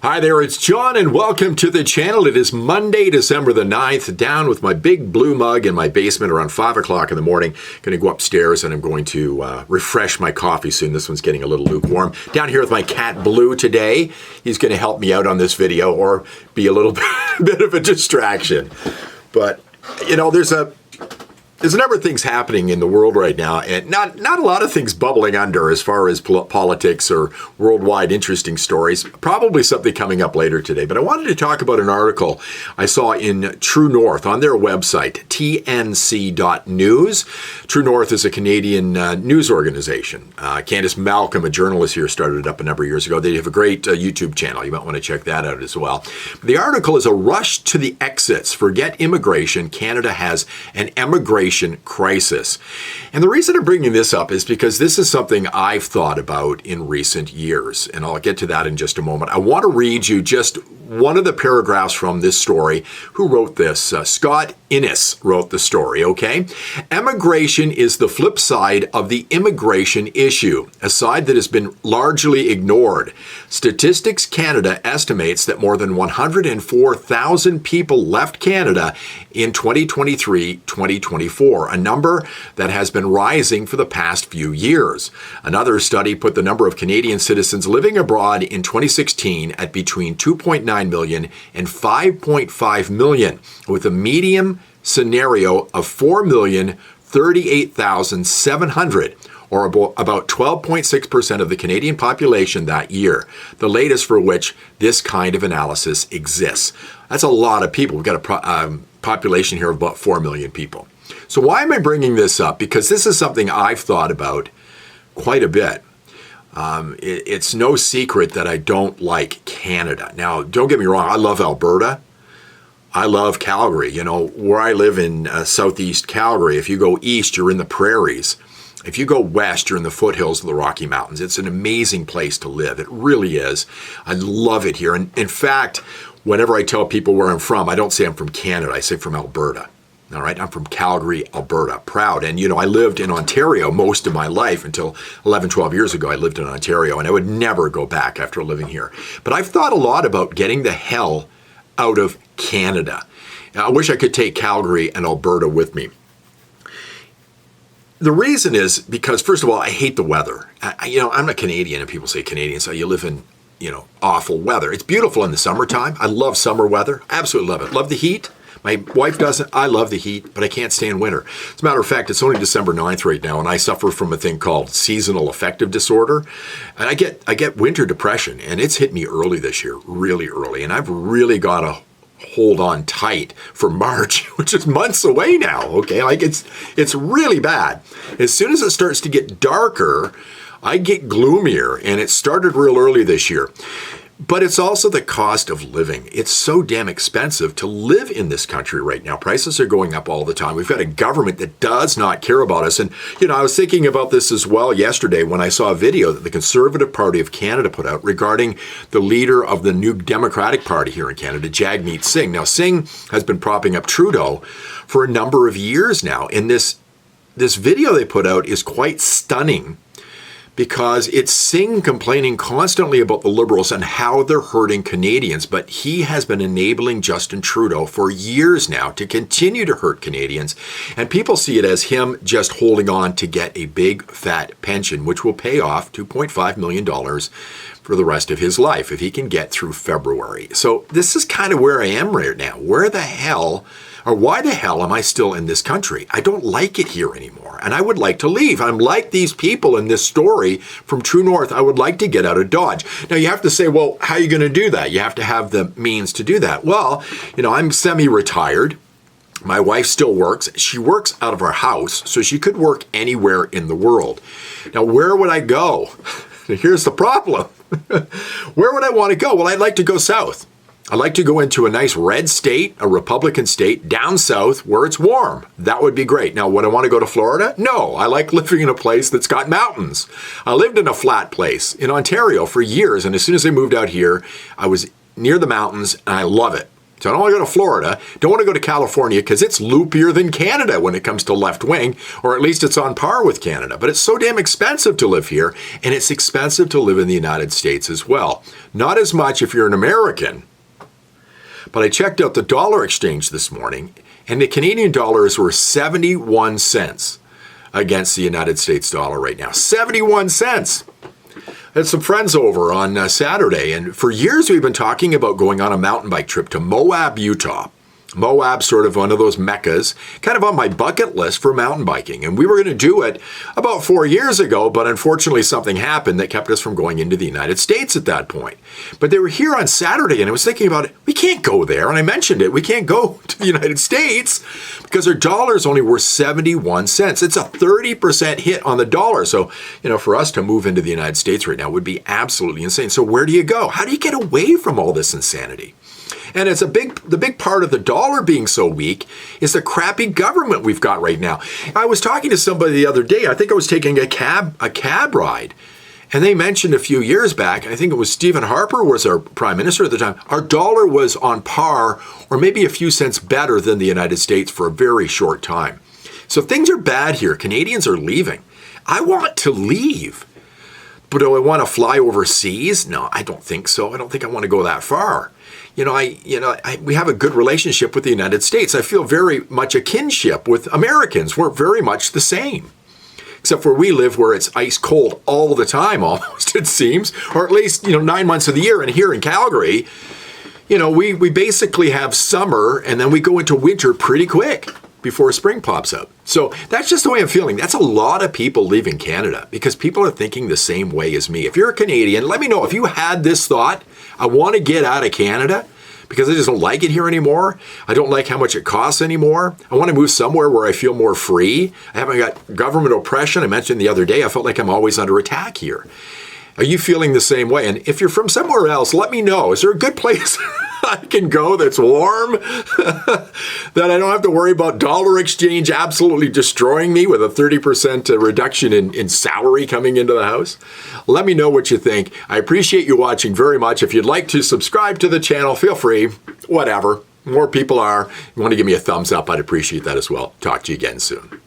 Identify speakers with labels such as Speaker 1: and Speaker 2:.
Speaker 1: Hi there, it's John and welcome to the channel. It is Monday, December the 9th, down with my big blue mug in my basement around 5 o'clock in the morning. Going to go upstairs and I'm going to refresh my coffee soon. This one's getting a little lukewarm. Down here with my cat Blue today. He's going to help me out on this video or be a little bit of a distraction. But, you know, there's a number of things happening in the world right now, and not a lot of things bubbling under as far as politics or worldwide interesting stories. Probably something coming up later today, but I wanted to talk about an article I saw in True North on their website, tnc.news. True North is a Canadian news organization. Candice Malcolm, a journalist here, started it up a number of years ago. They have a great YouTube channel. You might want to check that out as well. The article is a rush to the exits. Forget immigration. Canada has an emigration crisis. And the reason I'm bringing this up is because this is something I've thought about in recent years, and I'll get to that in just a moment. I want to read you just one of the paragraphs from this story. Who wrote this? Scott Innes wrote the story, okay? Emigration is the flip side of the immigration issue, a side that has been largely ignored. Statistics Canada estimates that more than 104,000 people left Canada in 2023-2024, a number that has been rising for the past few years. Another study put the number of Canadian citizens living abroad in 2016 at between 2.9 million and 5.5 million, with a median scenario of 4,038,700, or about 12.6% of the Canadian population that year, the latest for which this kind of analysis exists. That's a lot of people. We've got a population here of about 4 million people. So why am I bringing this up? Because this is something I've thought about quite a bit. It's no secret that I don't like Canada. Now, don't get me wrong, I love Alberta. I love Calgary. You know, where I live in southeast Calgary, if you go east, you're in the prairies. If you go west, you're in the foothills of the Rocky Mountains. It's an amazing place to live. It really is. I love it here. And in fact, whenever I tell people where I'm from, I don't say I'm from Canada. I say from Alberta. All right, I'm from Calgary, Alberta, proud. And, you know, I lived in Ontario most of my life until 11, 12 years ago. I lived in Ontario, and I would never go back after living here. But I've thought a lot about getting the hell out of Canada. Now, I wish I could take Calgary and Alberta with me. The reason is because, first of all, I hate the weather. I'm a Canadian, and people say Canadian, so you live in, awful weather. It's beautiful in the summertime. I love summer weather. Absolutely love it. Love the heat. My wife doesn't. I love the heat, but I can't stand winter. As a matter of fact, it's only December 9th right now, and I suffer from a thing called seasonal affective disorder. And I get winter depression, and it's hit me early this year, really early. And I've really got to hold on tight for March, which is months away now, okay? Like it's really bad. As soon as it starts to get darker, I get gloomier, and it started real early this year. But it's also the cost of living. It's so damn expensive to live in this country right now. Prices are going up all the time. We've got a government that does not care about us. And, I was thinking about this as well yesterday when I saw a video that the Conservative Party of Canada put out regarding the leader of the new Democratic Party here in Canada, Jagmeet Singh. Now, Singh has been propping up Trudeau for a number of years now. And this video they put out is quite stunning, because it's Singh complaining constantly about the Liberals and how they're hurting Canadians, but he has been enabling Justin Trudeau for years now to continue to hurt Canadians, and people see it as him just holding on to get a big fat pension, which will pay off $2.5 million for the rest of his life if he can get through February. So this is kind of where I am right now. Why the hell am I still in this country? I don't like it here anymore, and I would like to leave. I'm like these people in this story from True North. I would like to get out of Dodge. Now, you have to say, well, how are you going to do that? You have to have the means to do that. Well, I'm semi-retired. My wife still works. She works out of our house, so she could work anywhere in the world. Now, where would I go? Here's the problem. Where would I want to go? Well, I'd like to go south. I'd like to go into a nice red state, a Republican state, down south where it's warm. That would be great. Now, would I want to go to Florida? No, I like living in a place that's got mountains. I lived in a flat place in Ontario for years, and as soon as I moved out here, I was near the mountains, and I love it. So I don't want to go to Florida, don't want to go to California because it's loopier than Canada when it comes to left wing, or at least it's on par with Canada. But it's so damn expensive to live here, and it's expensive to live in the United States as well. Not as much if you're an American, but I checked out the dollar exchange this morning, and the Canadian dollar is worth 71 cents against the United States dollar right now. 71 cents. I had some friends over on Saturday, and for years we've been talking about going on a mountain bike trip to Moab, Utah. Moab's sort of one of those meccas, kind of on my bucket list for mountain biking. And we were going to do it about 4 years ago, but unfortunately something happened that kept us from going into the United States at that point. But they were here on Saturday, and I was thinking about it. We can't go there, and I mentioned it. We can't go to the United States because our dollar is only worth 71 cents. It's a 30% hit on the dollar. So, for us to move into the United States right now would be absolutely insane. So where do you go? How do you get away from all this insanity? And it's the big part of the dollar being so weak is the crappy government we've got right now. I was talking to somebody the other day. I think I was taking a cab ride. And they mentioned a few years back, I think it was Stephen Harper was our prime minister at the time, our dollar was on par or maybe a few cents better than the United States for a very short time. So things are bad here. Canadians are leaving. I want to leave. But do I want to fly overseas? No, I don't think so. I don't think I want to go that far. We have a good relationship with the United States. I feel very much a kinship with Americans. We're very much the same. Except where we live, where it's ice cold all the time, almost, it seems, or at least, 9 months of the year. And here in Calgary, we basically have summer and then we go into winter pretty quick before spring pops up. So that's just the way I'm feeling. That's a lot of people leaving Canada because people are thinking the same way as me. If you're a Canadian, let me know if you had this thought. I want to get out of Canada because I just don't like it here anymore. I don't like how much it costs anymore. I want to move somewhere where I feel more free. I haven't got government oppression. I mentioned the other day, I felt like I'm always under attack here. Are you feeling the same way? And if you're from somewhere else, let me know. Is there a good place I can go that's warm, that I don't have to worry about dollar exchange absolutely destroying me with a 30% reduction in salary coming into the house? Let me know what you think. I appreciate you watching very much. If you'd like to subscribe to the channel, feel free, whatever. More people are. You want to give me a thumbs up, I'd appreciate that as well. Talk to you again soon.